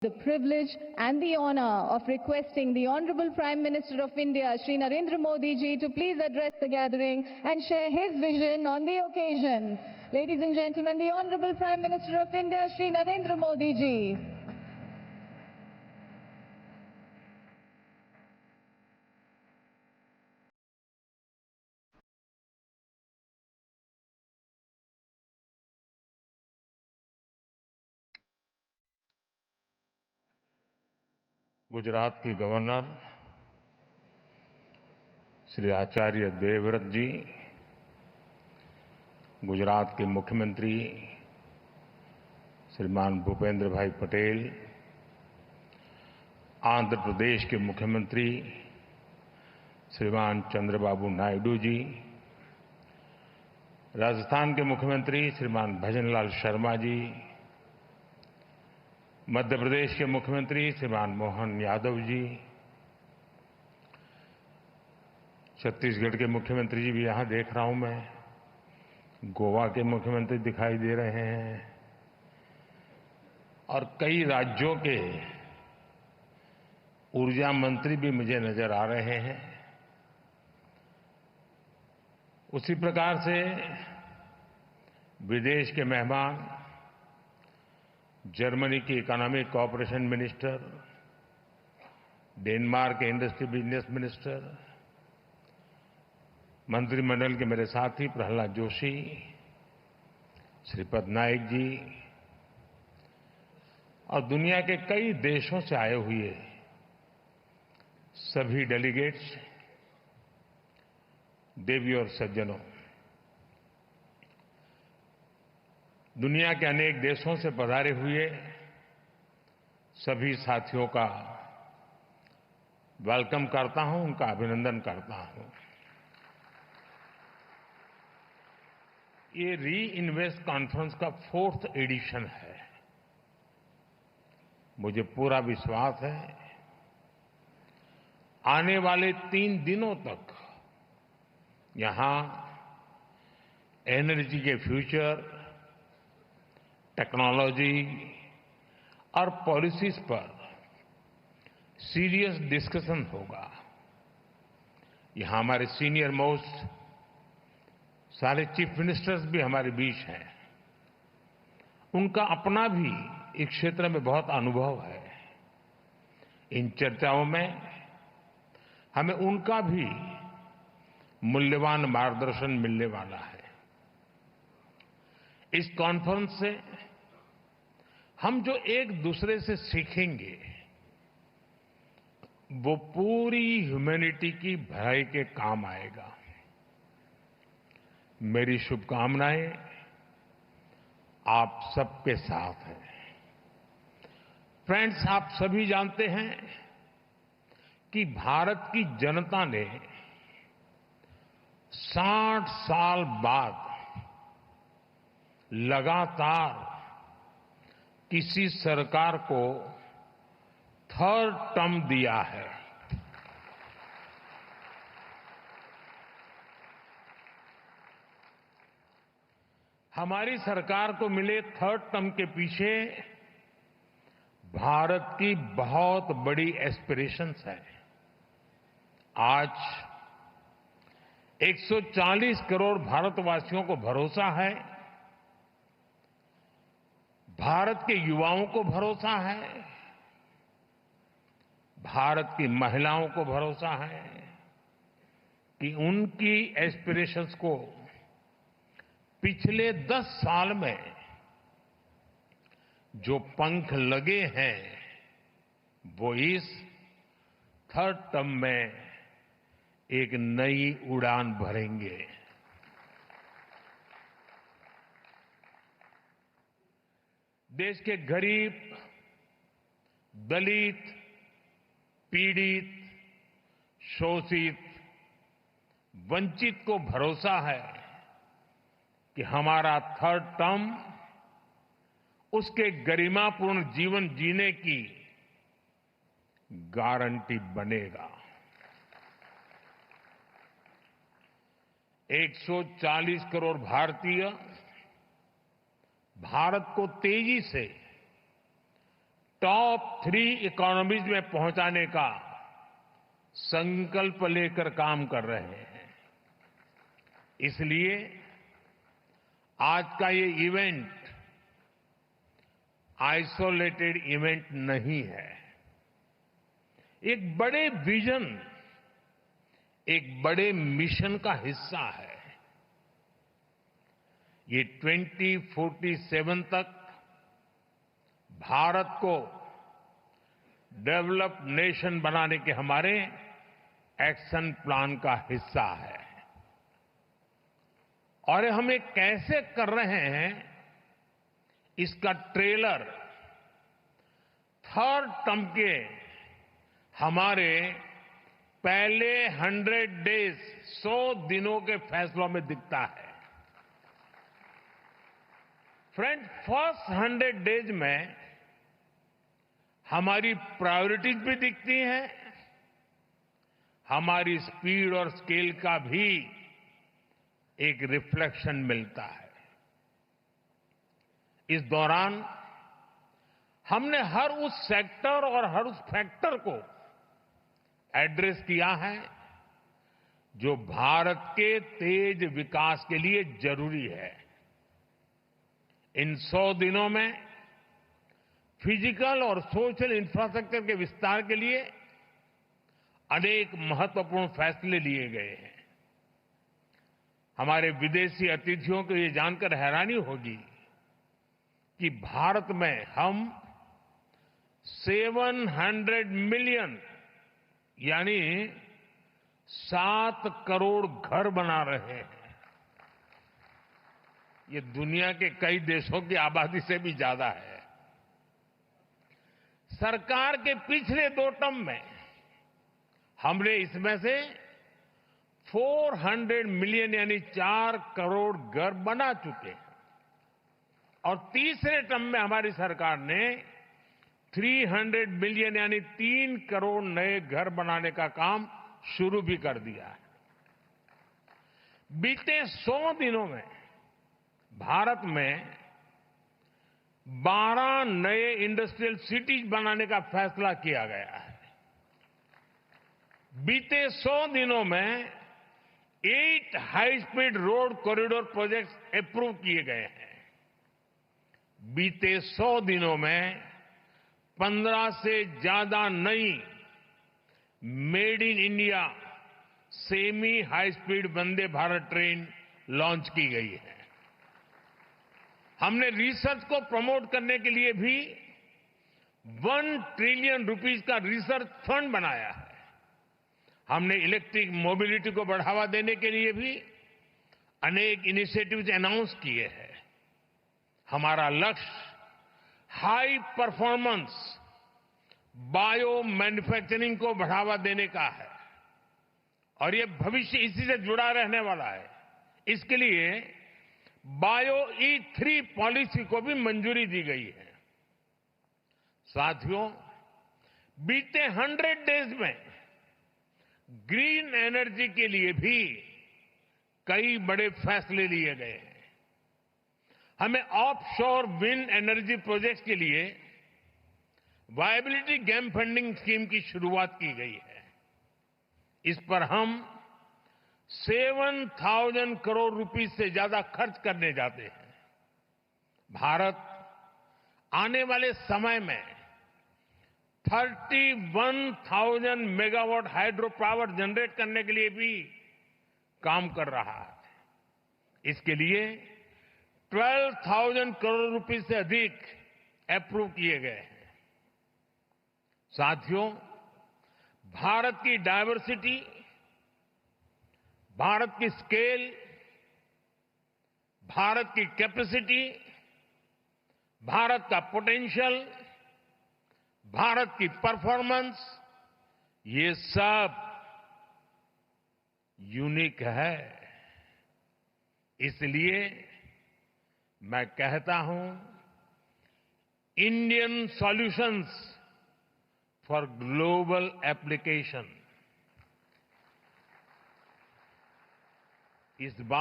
The privilege and the honor of requesting the Honorable Prime Minister of India, Shri Narendra Modi ji, to please address the gathering and share his vision on the occasion. Ladies and gentlemen, the Honorable Prime Minister of India, Shri Narendra Modi ji. Gujarat की governor Shri Acharya Devvrat जी, गुजरात के मुख्यमंत्री श्रीमान भूपेंद्र भाई पटेल, आंध्र प्रदेश के मुख्यमंत्री श्रीमान चंद्रबाबू नायडू जी, राजस्थान के मुख्यमंत्री श्रीमान भजनलाल शर्मा जी, मध्य प्रदेश के मुख्यमंत्री श्रीमान मोहन यादव जी, छत्तीसगढ़ के मुख्यमंत्री जी भी यहां देख रहा हूं मैं, गोवा के मुख्यमंत्री दिखाई दे रहे हैं और कई राज्यों के ऊर्जा मंत्री भी मुझे नजर आ रहे हैं। उसी प्रकार से विदेश के मेहमान, जर्मनी की इकोनॉमिक कोऑपरेशन मिनिस्टर, डेनमार्क के इंडस्ट्री बिजनेस मिनिस्टर, मंत्रिमंडल के मेरे साथी प्रहलाद जोशी, श्रीपद नाइक जी और दुनिया के कई देशों से आए हुए सभी डेलीगेट्स, देवी और सज्जनों, दुनिया के अनेक देशों से पधारे हुए सभी साथियों का वेलकम करता हूं, उनका अभिनंदन करता हूं। ये री इन्वेस्ट कॉन्फ्रेंस का 4th एडिशन है। मुझे पूरा विश्वास है आने वाले 3 दिनों तक यहां एनर्जी के फ्यूचर, टेक्नोलॉजी और पॉलिसीज पर सीरियस डिस्कशन होगा। यहां हमारे सीनियर मोस्ट सारे चीफ मिनिस्टर्स भी हमारे बीच हैं। उनका अपना भी इस क्षेत्र में बहुत अनुभव है। इन चर्चाओं में हमें उनका भी मूल्यवान मार्गदर्शन मिलने वाला है। इस कॉन्फ्रेंस से हम जो एक दूसरे से सीखेंगे वो पूरी ह्यूमैनिटी की भलाई के काम आएगा। मेरी शुभकामनाएं आप सबके साथ हैं। फ्रेंड्स, आप सभी जानते हैं कि भारत की जनता ने 60 साल बाद लगातार किसी सरकार को 3rd टर्म दिया है। हमारी सरकार को मिले 3rd टर्म के पीछे भारत की बहुत बड़ी एस्पिरेशंस है। आज 140 करोड़ भारतवासियों को भरोसा है, भारत के युवाओं को भरोसा है, भारत की महिलाओं को भरोसा है कि उनकी एस्पिरेशंस को पिछले 10 साल में जो पंख लगे हैं वो इस 3rd टर्म में एक नई उड़ान भरेंगे। देश के गरीब, दलित, पीड़ित, शोषित, वंचित को भरोसा है कि हमारा 3rd टर्म उसके गरिमापूर्ण जीवन जीने की गारंटी बनेगा। 140 करोड़ भारतीय भारत को तेजी से टॉप 3 इकोनॉमीज में पहुंचाने का संकल्प लेकर काम कर रहे हैं। इसलिए आज का ये इवेंट आइसोलेटेड इवेंट नहीं है, एक बड़े विजन, एक बड़े मिशन का हिस्सा है। ये 2047 तक भारत को डेवलप्ड नेशन बनाने के हमारे एक्शन प्लान का हिस्सा है। और हम ये कैसे कर रहे हैं, इसका ट्रेलर थर्ड टर्म के हमारे पहले 100 डेज 100 दिनों के फैसलों में दिखता है। फ्रेंड, फर्स्ट 100 डेज में हमारी प्रायोरिटीज भी दिखती हैं, हमारी स्पीड और स्केल का भी एक रिफ्लेक्शन मिलता है। इस दौरान हमने हर उस सेक्टर और हर उस फैक्टर को एड्रेस किया है जो भारत के तेज विकास के लिए जरूरी है। इन 100 दिनों में फिजिकल और सोशल इंफ्रास्ट्रक्चर के विस्तार के लिए अनेक महत्वपूर्ण फैसले लिए गए हैं। हमारे विदेशी अतिथियों को ये जानकर हैरानी होगी कि भारत में हम 700 मिलियन यानी 7 करोड़ घर बना रहे हैं। ये दुनिया के कई देशों की आबादी से भी ज्यादा है। सरकार के पिछले 2 टर्म में हमने इसमें से 400 मिलियन यानी 4 करोड़ घर बना चुके हैं और तीसरे टर्म में हमारी सरकार ने 300 मिलियन यानी 3 करोड़ नए घर बनाने का काम शुरू भी कर दिया है। बीते 100 दिनों में भारत में 12 नए इंडस्ट्रियल सिटीज बनाने का फैसला किया गया है। बीते 100 दिनों में 8 high speed road corridor projects approve किए गए हैं। बीते 100 दिनों में 15 से ज्यादा नई made in India semi high speed Vande Bharat train launch की गई है। हमने रिसर्च को प्रमोट करने के लिए भी 1 ट्रिलियन रुपीस का रिसर्च फंड बनाया है। हमने इलेक्ट्रिक मोबिलिटी को बढ़ावा देने के लिए भी अनेक इनिशिएटिव्स अनाउंस किए हैं। हमारा लक्ष्य हाई परफॉर्मेंस बायो मैन्युफैक्चरिंग को बढ़ावा देने का है और ये भविष्य इसी से जुड़ा रहने वाला है। इसके लिए बायो E3 पॉलिसी को भी मंजूरी दी गई है। साथियों, बीते 100 डेज में ग्रीन एनर्जी के लिए भी कई बड़े फैसले लिए गए हैं। हमें ऑफशोर विंड एनर्जी प्रोजेक्ट्स के लिए वायबिलिटी गैप फंडिंग स्कीम की शुरुआत की गई है। इस पर हम 7,000 करोड़ रुपीस से ज्यादा खर्च करने जाते हैं। भारत आने वाले समय में 31,000 मेगावाट हाइड्रो पावर जनरेट करने के लिए भी काम कर रहा है। इसके लिए 12,000 करोड़ रुपए से अधिक अप्रूव किए गए हैं। साथियों, भारत की डायवर्सिटी, भारत की स्केल, भारत की कैपेसिटी, भारत का पोटेंशियल, भारत की परफॉर्मेंस, ये सब यूनिक है। इसलिए मैं कहता हूं, Indian solutions for global application. इस बात